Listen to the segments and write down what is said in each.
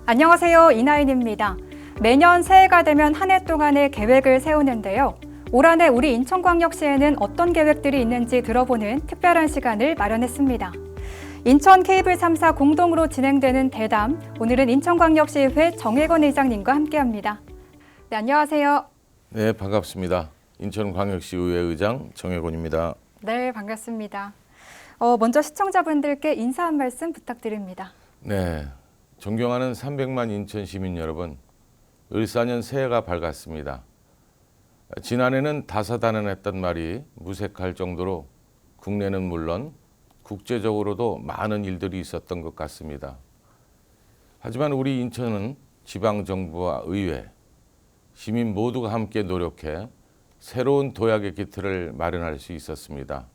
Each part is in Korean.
안녕하세요. 이나인입니다. 매년 새해가 되면 한 해 동안의 계획을 세우는데요. 올 한 해 우리 인천광역시에는 어떤 계획들이 있는지 들어보는 특별한 시간을 마련했습니다. 인천 케이블 3사 공동으로 진행되는 대담, 오늘은 인천광역시의회 정혜건 의장님과 함께합니다. 네, 안녕하세요. 네, 반갑습니다. 인천광역시의회 의장 정혜곤입니다. 네, 반갑습니다. 먼저 시청자분들께 인사 한 말씀 부탁드립니다. 네, 존경하는 300만 인천 시민 여러분, 을사년 새해가 밝았습니다. 지난해는 다사다난했던 말이 무색할 정도로 국내는 물론 국제적으로도 많은 일들이 있었던 것 같습니다. 하지만 우리 인천은 지방정부와 의회, 시민 모두가 함께 노력해 새로운 도약의 기틀을 마련할 수 있었습니다.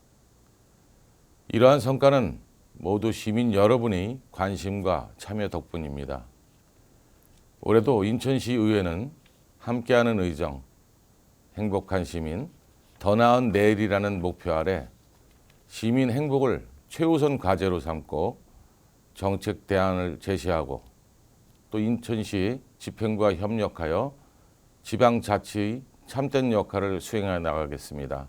이러한 성과는 모두 시민 여러분의 관심과 참여 덕분입니다. 올해도 인천시 의회는 함께하는 의정, 행복한 시민, 더 나은 내일이라는 목표 아래 시민 행복을 최우선 과제로 삼고 정책 대안을 제시하고 또 인천시 집행부와 협력하여 지방자치의 참된 역할을 수행해 나가겠습니다.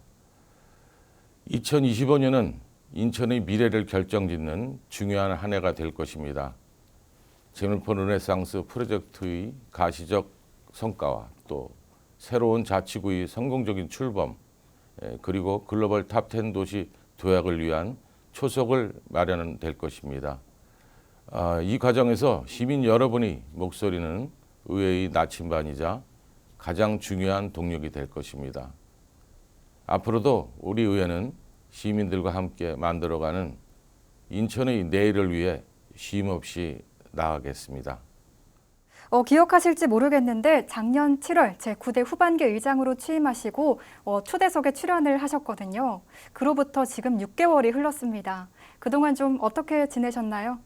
2025년은 인천의 미래를 결정짓는 중요한 한 해가 될 것입니다. 재물포 르네상스 프로젝트의 가시적 성과와 또 새로운 자치구의 성공적인 출범, 그리고 글로벌 탑10 도시 도약을 위한 초석을 마련될 것입니다. 이 과정에서 시민 여러분의 목소리는 의회의 나침반이자 가장 중요한 동력이 될 것입니다. 앞으로도 우리 의회는 시민들과 함께 만들어가는 인천의 내일을 위해 쉼없이 나아가겠습니다. 기억하실지 모르겠는데 작년 7월 제9대 후반기 의장으로 취임하시고 초대석에 출연을 하셨거든요. 그로부터 지금 6개월이 흘렀습니다. 그동안 좀 어떻게 지내셨나요?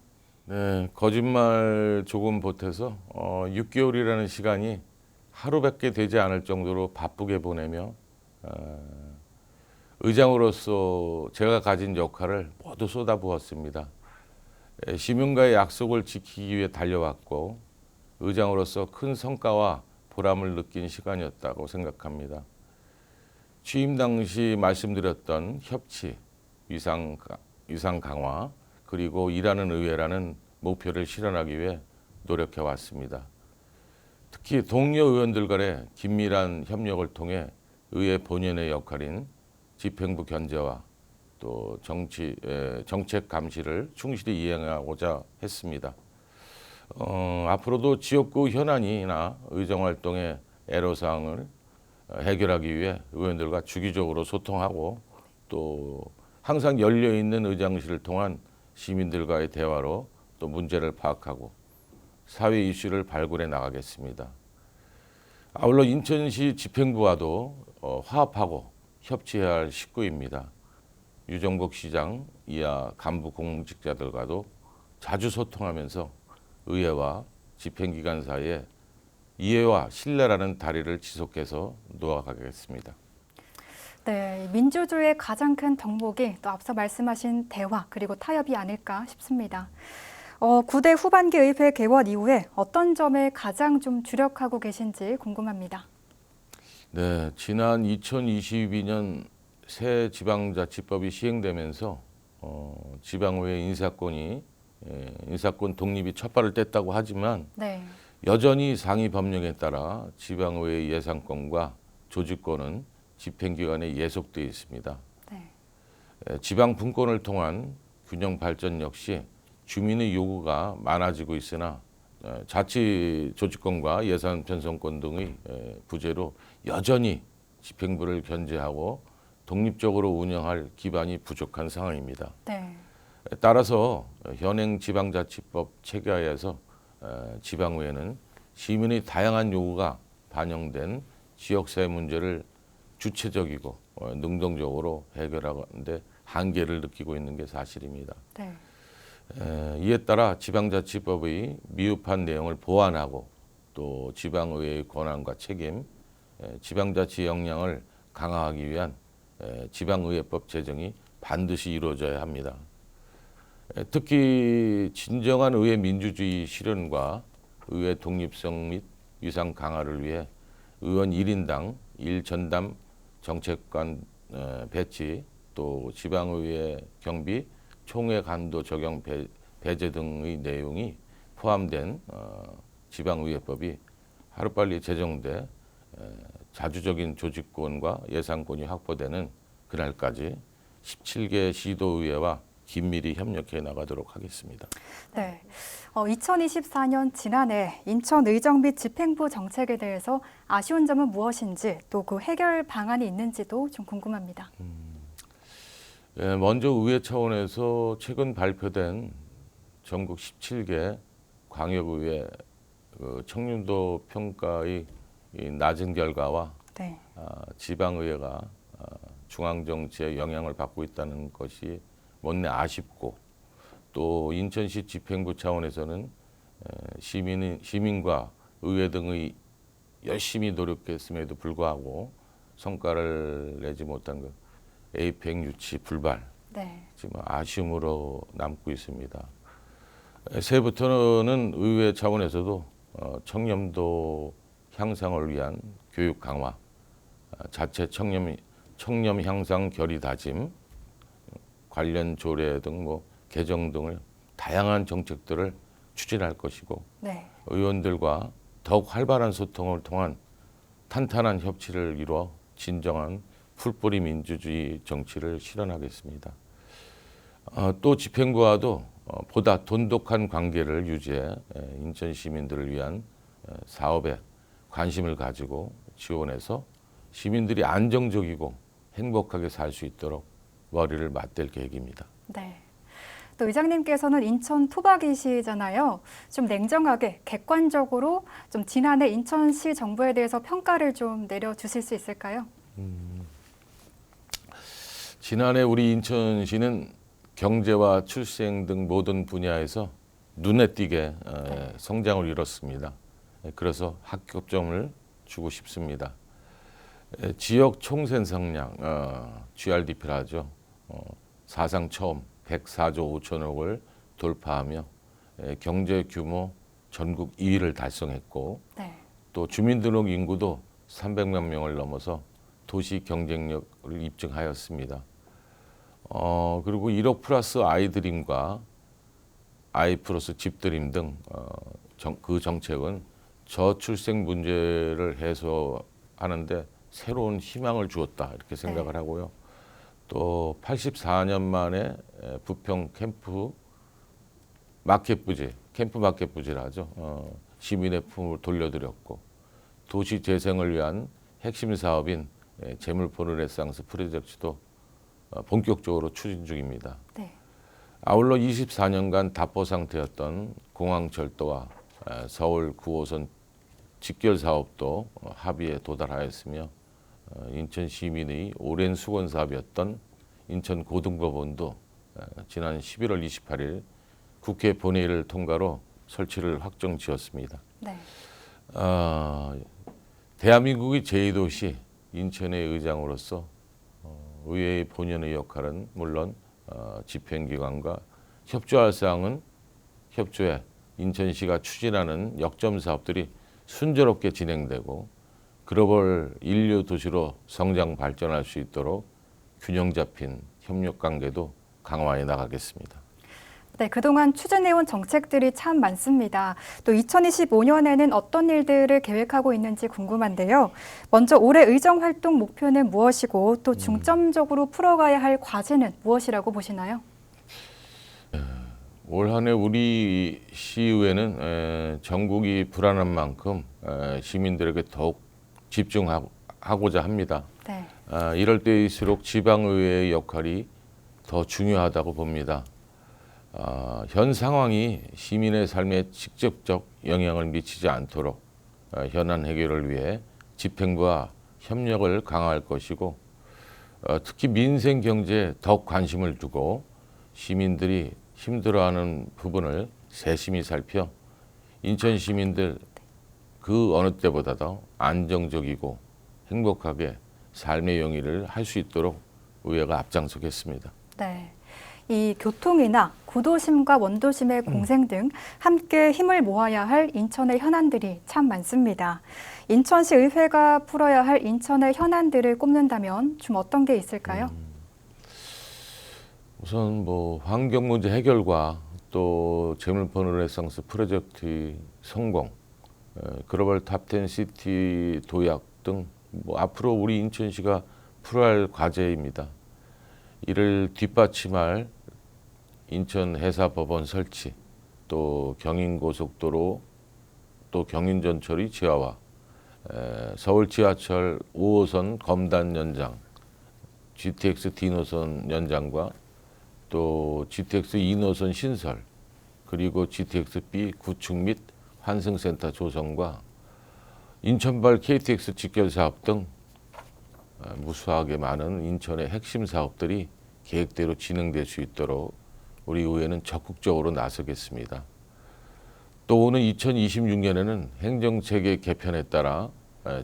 네, 거짓말 조금 보태서 6개월이라는 시간이 하루밖에 되지 않을 정도로 바쁘게 보내며 의장으로서 제가 가진 역할을 모두 쏟아부었습니다. 시민과의 약속을 지키기 위해 달려왔고 의장으로서 큰 성과와 보람을 느낀 시간이었다고 생각합니다. 취임 당시 말씀드렸던 협치, 위상 강화, 그리고 일하는 의회라는 목표를 실현하기 위해 노력해 왔습니다. 특히 동료 의원들 간의 긴밀한 협력을 통해 의회 본연의 역할인 집행부 견제와 또 정책 감시를 충실히 이행하고자 했습니다. 앞으로도 지역구 현안이나 의정활동의 애로사항을 해결하기 위해 의원들과 주기적으로 소통하고 또 항상 열려있는 의장실을 통한 시민들과의 대화로 또 문제를 파악하고 사회 이슈를 발굴해 나가겠습니다. 아울러 인천시 집행부와도 화합하고 협치해야 할 식구입니다. 유정복 시장 이하 간부 공직자들과도 자주 소통하면서 의회와 집행기관 사이에 이해와 신뢰라는 다리를 지속해서 놓아가겠습니다. 네, 민주주의의 가장 큰 덕목이 또 앞서 말씀하신 대화 그리고 타협이 아닐까 싶습니다. 9대 후반기 의회 개원 이후에 어떤 점에 가장 좀 주력하고 계신지 궁금합니다. 네, 지난 2022년 새 지방자치법이 시행되면서 지방의회 인사권 독립이 첫 발을 뗐다고 하지만 네. 여전히 상위 법령에 따라 지방의회 예산권과 조직권은 집행기관에 예속되어 있습니다. 네. 지방 분권을 통한 균형 발전 역시 주민의 요구가 많아지고 있으나 자치 조직권과 예산 편성권 등의 부재로 여전히 집행부를 견제하고 독립적으로 운영할 기반이 부족한 상황입니다. 네. 따라서 현행 지방자치법 체계하에서 지방의회는 시민의 다양한 요구가 반영된 지역사회 문제를 주체적이고 능동적으로 해결하는데 한계를 느끼고 있는 게 사실입니다. 네. 이에 따라 지방자치법의 미흡한 내용을 보완하고 또 지방의회의 권한과 책임, 지방자치 역량을 강화하기 위한 지방의회법 제정이 반드시 이루어져야 합니다. 특히 진정한 의회 민주주의 실현과 의회 독립성 및 위상 강화를 위해 의원 1인당 1전담 정책관 배치, 또 지방의회 경비, 총회 간도 적용 배제 등의 내용이 포함된 지방의회법이 하루빨리 제정돼 자주적인 조직권과 예산권이 확보되는 그날까지 17개 시도의회와 긴밀히 협력해 나가도록 하겠습니다. 네. 2024년 지난해 인천의정 및 집행부 정책에 대해서 아쉬운 점은 무엇인지 또 그 해결 방안이 있는지도 좀 궁금합니다. 먼저 의회 차원에서 최근 발표된 전국 17개 광역의회 청렴도 평가의 낮은 결과와 네. 지방의회가 중앙정치에 영향을 받고 있다는 것이 못내 아쉽고, 또 인천시 집행부 차원에서는 시민과 의회 등의 열심히 노력했음에도 불구하고 성과를 내지 못한 것, A100 유치 불발, 네. 지금 아쉬움으로 남고 있습니다. 새해부터는 의회 차원에서도 청렴도 향상을 위한 교육 강화, 자체 청렴 향상 결의 다짐, 관련 조례 등 개정 등을 다양한 정책들을 추진할 것이고, 네. 의원들과 더욱 활발한 소통을 통한 탄탄한 협치를 이루어 진정한 풀뿌리 민주주의 정치를 실현하겠습니다. 또 집행부와도 보다 돈독한 관계를 유지해 인천 시민들을 위한 사업에 관심을 가지고 지원해서 시민들이 안정적이고 행복하게 살 수 있도록 머리를 맞댈 계획입니다. 네. 또 의장님께서는 인천 토박이시잖아요. 좀 냉정하게 객관적으로 좀 지난해 인천시 정부에 대해서 평가를 좀 내려주실 수 있을까요? 지난해 우리 인천시는 경제와 출생 등 모든 분야에서 눈에 띄게 성장을 이뤘습니다. 그래서 합격점을 주고 싶습니다. 지역 총생산량, GRDP라 하죠. 사상 처음 104조 5천억을 돌파하며 경제 규모 전국 2위를 달성했고, 네. 또 주민등록 인구도 300만 명을 넘어서 도시 경쟁력을 입증하였습니다. 그리고 1억 플러스 아이드림과 아이 플러스 집드림 등 그 정책은 저출생 문제를 해소하는데 새로운 희망을 주었다, 이렇게 생각을 하고요. 또 84년 만에 부평 캠프 마켓 부지라 하죠. 시민의 품을 돌려드렸고, 도시 재생을 위한 핵심 사업인 재물포 르네상스 프로젝트도 본격적으로 추진 중입니다. 네. 아울러 24년간 답보 상태였던 공항철도와 서울 9호선 직결 사업도 합의에 도달하였으며, 인천 시민의 오랜 수건 사업이었던 인천 고등법원도 지난 11월 28일 국회 본회의를 통과로 설치를 확정 지었습니다. 네. 대한민국의 제2도시 인천의 의장으로서 의회의 본연의 역할은 물론 집행기관과 협조할 사항은 협조해 인천시가 추진하는 역점 사업들이 순조롭게 진행되고 글로벌 인류 도시로 성장 발전할 수 있도록 균형 잡힌 협력 관계도 강화해 나가겠습니다. 네, 그동안 추진해온 정책들이 참 많습니다. 또 2025년에는 어떤 일들을 계획하고 있는지 궁금한데요. 먼저 올해 의정 활동 목표는 무엇이고 또 중점적으로 풀어가야 할 과제는 무엇이라고 보시나요? 올 한 해 우리 시의회는 전국이 불안한 만큼 시민들에게 더욱 집중하고자 합니다. 네. 이럴 때일수록 지방의회의 역할이 더 중요하다고 봅니다. 현 상황이 시민의 삶에 직접적 영향을 미치지 않도록 현안 해결을 위해 집행부와 협력을 강화할 것이고, 특히 민생 경제에 더욱 관심을 두고 시민들이 힘들어하는 부분을 세심히 살펴 인천 시민들 그 어느 때보다도 안정적이고 행복하게 삶의 영위를 할 수 있도록 의회가 앞장서겠습니다. 네. 이 교통이나 구도심과 원도심의 공생 등 함께 힘을 모아야 할 인천의 현안들이 참 많습니다. 인천시 의회가 풀어야 할 인천의 현안들을 꼽는다면 좀 어떤 게 있을까요? 우선 뭐 환경 문제 해결과 또 재물포 르네상스 프로젝트 성공, 글로벌 탑10 시티 도약 등 뭐 앞으로 우리 인천시가 풀어야 할 과제입니다. 이를 뒷받침할 인천 해사법원 설치, 또 경인고속도로, 또 경인전철의 지하화, 서울 지하철 5호선 검단 연장, GTX D노선 연장과 또 GTX 2노선 신설, 그리고 GTX-B 구축 및 환승센터 조성과 인천발 KTX 직결 사업 등 무수하게 많은 인천의 핵심 사업들이 계획대로 진행될 수 있도록 우리 의회는 적극적으로 나서겠습니다. 또 오는 2026년에는 행정체계 개편에 따라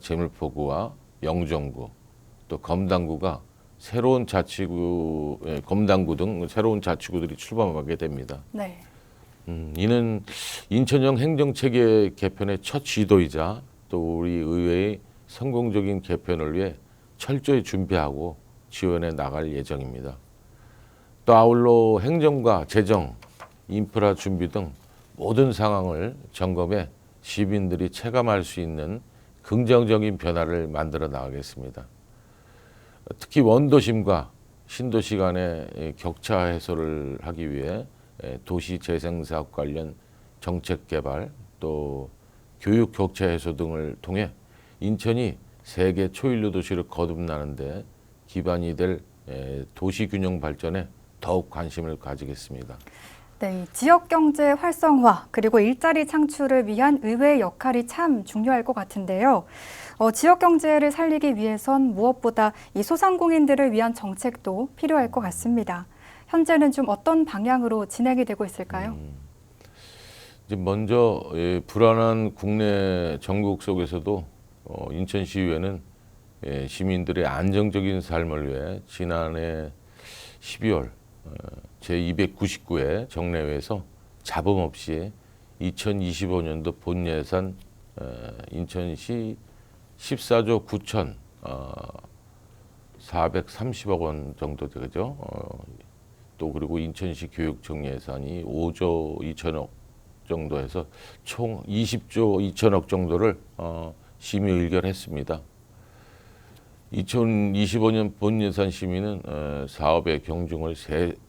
재물포구와 영종구, 또 검단구가 새로운 자치구, 검단구 등 새로운 자치구들이 출범하게 됩니다. 네. 이는 인천형 행정체계 개편의 첫 시도이자 또 우리 의회의 성공적인 개편을 위해 철저히 준비하고 지원해 나갈 예정입니다. 또 아울러 행정과 재정, 인프라 준비 등 모든 상황을 점검해 시민들이 체감할 수 있는 긍정적인 변화를 만들어 나가겠습니다. 특히 원도심과 신도시 간의 격차 해소를 하기 위해 도시재생사업 관련 정책 개발, 또 교육 격차 해소 등을 통해 인천이 세계 초일류 도시를 거듭나는데 기반이 될 도시균형 발전에 더욱 관심을 가지겠습니다. 네, 지역 경제 활성화 그리고 일자리 창출을 위한 의회의 역할이 참 중요할 것 같은데요. 지역 경제를 살리기 위해선 무엇보다 이 소상공인들을 위한 정책도 필요할 것 같습니다. 현재는 좀 어떤 방향으로 진행이 되고 있을까요? 이제 먼저 불안한 국내 정국 속에서도 인천시의회는 시민들의 안정적인 삶을 위해 지난해 12월 제299회 정례회에서 잡음 없이 2025년도 본예산 인천시 14조 9천 430억 원 정도 되죠. 또 그리고 인천시 교육청 예산이 5조 2천억 정도 해서 총 20조 2천억 정도를 심의 의결했습니다. 2025년 본예산 심의는 사업의 경중을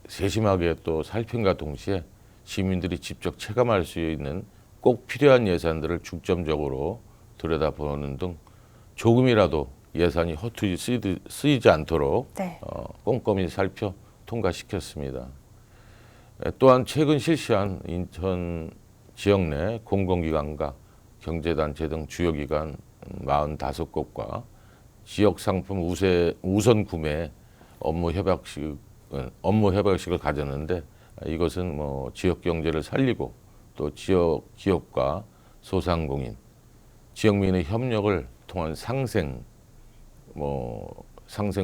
세심하게 또 살핀과 동시에 시민들이 직접 체감할 수 있는 꼭 필요한 예산들을 중점적으로 들여다보는 등 조금이라도 예산이 허투루 쓰이지 않도록 네. 꼼꼼히 살펴 통과시켰습니다. 또한 최근 실시한 인천 지역 내 공공기관과 경제단체 등 주요 기관 45곳과 지역 상품 우선 구매 업무 협약식을 가졌는데 이것은 뭐 지역 경제를 살리고 또 지역 기업과 소상공인, 지역민의 협력을 통한 상생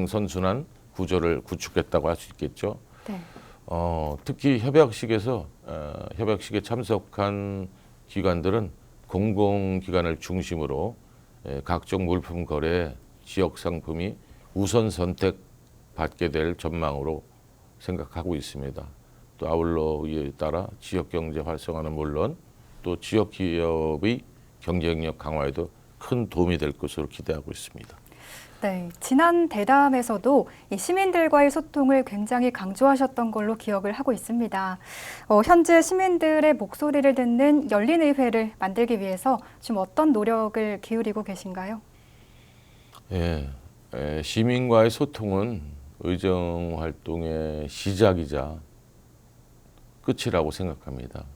선순환 구조를 구축했다고 할 수 있겠죠. 네. 특히 협약식에 참석한 기관들은 공공기관을 중심으로 각종 물품 거래에 지역 상품이 우선 선택받게 될 전망으로 생각하고 있습니다. 또 아울러 이에 따라 지역 경제 활성화는 물론 또 지역 기업의 경쟁력 강화에도 큰 도움이 될 것으로 기대하고 있습니다. 네, 지난 대담에서도 이 시민들과의 소통을 굉장히 강조하셨던 걸로 기억을 하고 있습니다. 현재 시민들의 목소리를 듣는 열린 의회를 만들기 위해서 좀 어떤 노력을 기울이고 계신가요? 시민과의 소통은 의정 활동의 시작이자 끝이라고 생각합니다.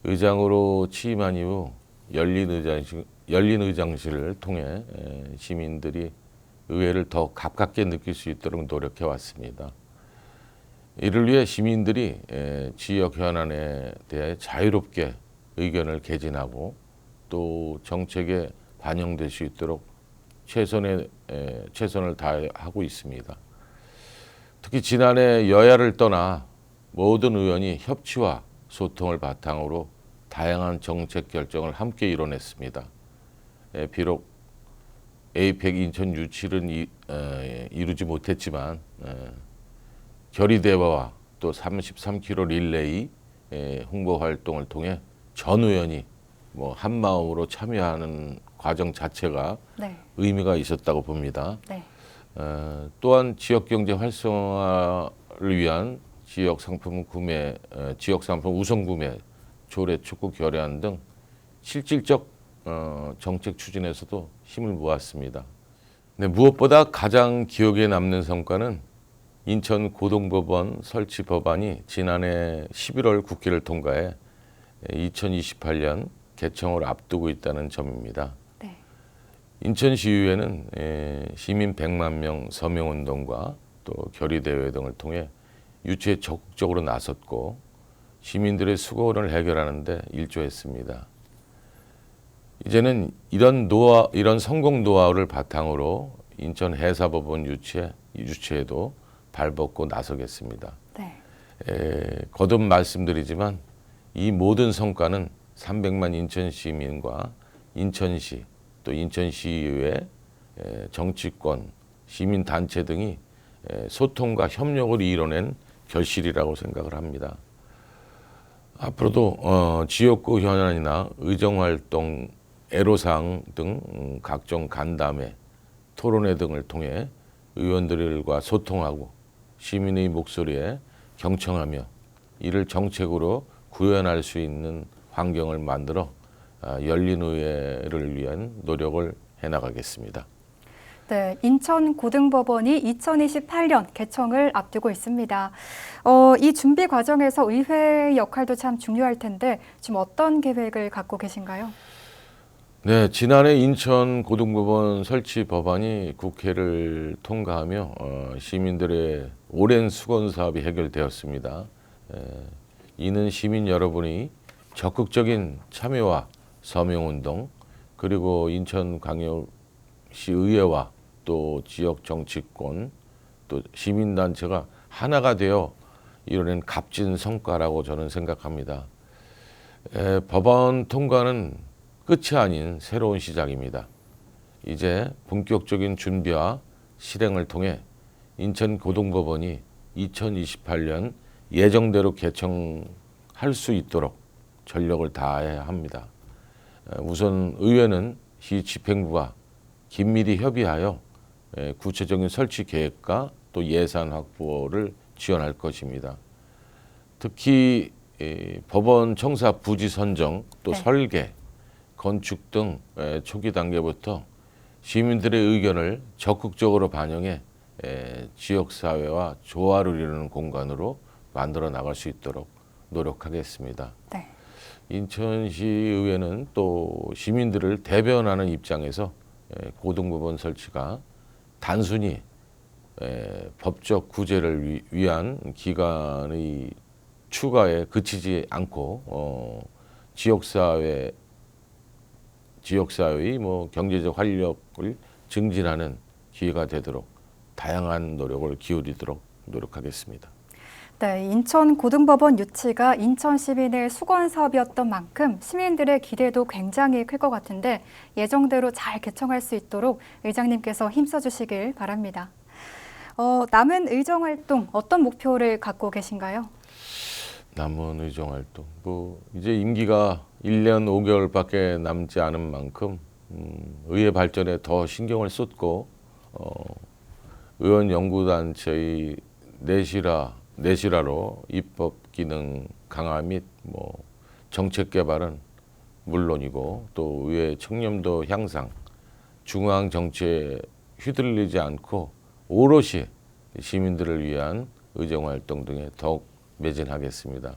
의장으로 취임한 이후 열린 의장실을 통해 시민들이 의회를 더 가깝게 느낄 수 있도록 노력해 왔습니다. 이를 위해 시민들이 지역 현안에 대해 자유롭게 의견을 개진하고 또 정책에 반영될 수 있도록 최선을 다하고 있습니다. 특히 지난해 여야를 떠나 모든 의원이 협치와 소통을 바탕으로 다양한 정책 결정을 함께 이뤄냈습니다. 비록 에이펙 인천 유치는 이루지 못했지만 결의대화와 또 33km 릴레이 홍보 활동을 통해 전 의원이 한 마음으로 참여하는 과정 자체가 네. 의미가 있었다고 봅니다. 네. 또한 지역 경제 활성화를 위한 지역 상품 구매, 지역 상품 우선 구매, 조례 촉구 결의안 등 실질적 정책 추진에서도 힘을 모았습니다. 네, 무엇보다 가장 기억에 남는 성과는 인천 고등법원 설치 법안이 지난해 11월 국회를 통과해 2028년 개청을 앞두고 있다는 점입니다. 네. 인천시의회는 시민 100만 명 서명운동과 또 결의대회 등을 통해 유치에 적극적으로 나섰고 시민들의 수고를 해결하는 데 일조했습니다. 이제는 이런 성공 노하우를 바탕으로 인천 해사법원 유치에도 발벗고 나서겠습니다. 네. 거듭 말씀드리지만 이 모든 성과는 300만 인천 시민과 인천시 또 인천시의회 정치권 시민단체 등이 소통과 협력을 이뤄낸 결실이라고 생각을 합니다. 앞으로도 지역구 현안이나 의정활동, 애로사항 등 각종 간담회, 토론회 등을 통해 의원들과 소통하고 시민의 목소리에 경청하며 이를 정책으로 구현할 수 있는 환경을 만들어 열린 의회를 위한 노력을 해나가겠습니다. 네, 인천고등법원이 2028년 개청을 앞두고 있습니다. 이 준비 과정에서 의회의 역할도 참 중요할 텐데 지금 어떤 계획을 갖고 계신가요? 네, 지난해 인천고등법원 설치 법안이 국회를 통과하며 시민들의 오랜 수건 사업이 해결되었습니다. 이는 시민 여러분이 적극적인 참여와 서명운동 그리고 인천광역시 의회와 또 지역 정치권 또 시민단체가 하나가 되어 이뤄낸 값진 성과라고 저는 생각합니다. 법안 통과는 끝이 아닌 새로운 시작입니다. 이제 본격적인 준비와 실행을 통해 인천고등법원이 2028년 예정대로 개청할 수 있도록 전력을 다해야 합니다. 우선 의회는 시 집행부와 긴밀히 협의하여 구체적인 설치 계획과 또 예산 확보를 지원할 것입니다. 특히 법원 청사 부지 선정 또 네. 설계, 건축 등 초기 단계부터 시민들의 의견을 적극적으로 반영해 지역사회와 조화를 이루는 공간으로 만들어 나갈 수 있도록 노력하겠습니다. 네. 인천시의회는 또 시민들을 대변하는 입장에서 고등법원 설치가 단순히 법적 구제를 위한 기간의 추가에 그치지 않고 지역사회의 경제적 활력을 증진하는 기회가 되도록 다양한 노력을 기울이도록 노력하겠습니다. 네, 인천고등법원 유치가 인천 시민의 수건 사업이었던 만큼 시민들의 기대도 굉장히 클 것 같은데 예정대로 잘 개청할 수 있도록 의장님께서 힘써주시길 바랍니다. 남은 의정활동 어떤 목표를 갖고 계신가요? 남은 의정활동 이제 임기가 1년 5개월밖에 남지 않은 만큼 의회 발전에 더 신경을 쏟고 의원 연구단체의 내실화로 입법 기능 강화 및 정책 개발은 물론이고 또 의회 청렴도 향상, 중앙 정치에 휘둘리지 않고 오롯이 시민들을 위한 의정 활동 등에 더욱 매진하겠습니다.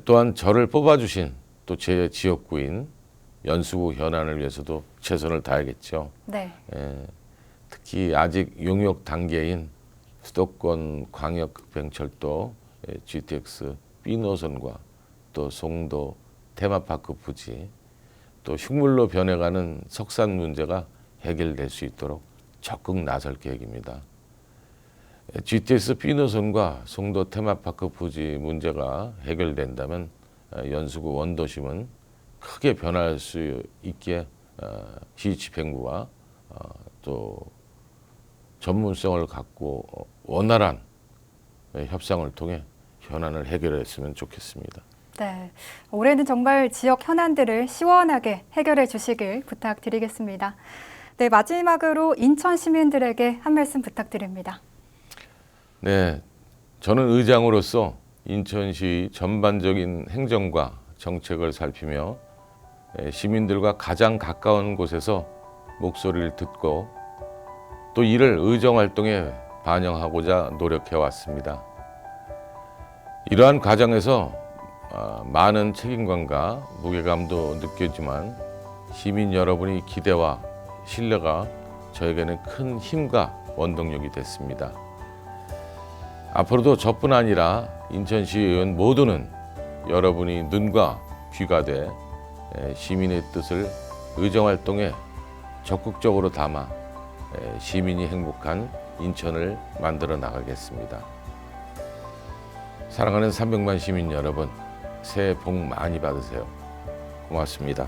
또한 저를 뽑아주신 또 제 지역구인 연수구 현안을 위해서도 최선을 다하겠죠. 네. 특히 아직 용역 단계인 수도권 광역급행철도 GTX B 노선과 또 송도 테마파크 부지 또 흉물로 변해가는 석산 문제가 해결될 수 있도록 적극 나설 계획입니다. GTX B 노선과 송도 테마파크 부지 문제가 해결된다면 연수구 원도심은 크게 변할 수 있게 시집행부와 또 전문성을 갖고 원활한 협상을 통해 현안을 해결했으면 좋겠습니다. 네, 올해는 정말 지역 현안들을 시원하게 해결해 주시길 부탁드리겠습니다. 네, 마지막으로 인천 시민들에게 한 말씀 부탁드립니다. 네, 저는 의장으로서 인천시 전반적인 행정과 정책을 살피며 시민들과 가장 가까운 곳에서 목소리를 듣고 또 이를 의정활동에 반영하고자 노력해 왔습니다. 이러한 과정에서 많은 책임감과 무게감도 느꼈지만 시민 여러분의 기대와 신뢰가 저에게는 큰 힘과 원동력이 됐습니다. 앞으로도 저뿐 아니라 인천시 의원 모두는 여러분이 눈과 귀가 돼 시민의 뜻을 의정활동에 적극적으로 담아 시민이 행복한 인천을 만들어 나가겠습니다. 사랑하는 300만 시민 여러분, 새해 복 많이 받으세요. 고맙습니다.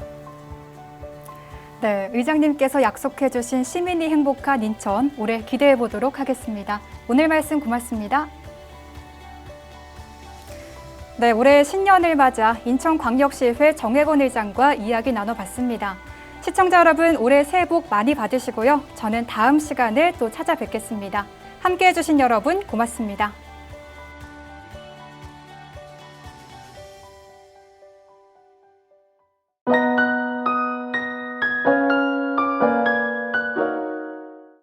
네, 의장님께서 약속해 주신 시민이 행복한 인천 올해 기대해 보도록 하겠습니다. 오늘 말씀 고맙습니다. 네, 올해 신년을 맞아 인천광역시의회 정혜건 의장과 이야기 나눠봤습니다. 시청자 여러분, 올해 새해 복 많이 받으시고요. 저는 다음 시간에 또 찾아뵙겠습니다. 함께해 주신 여러분 고맙습니다.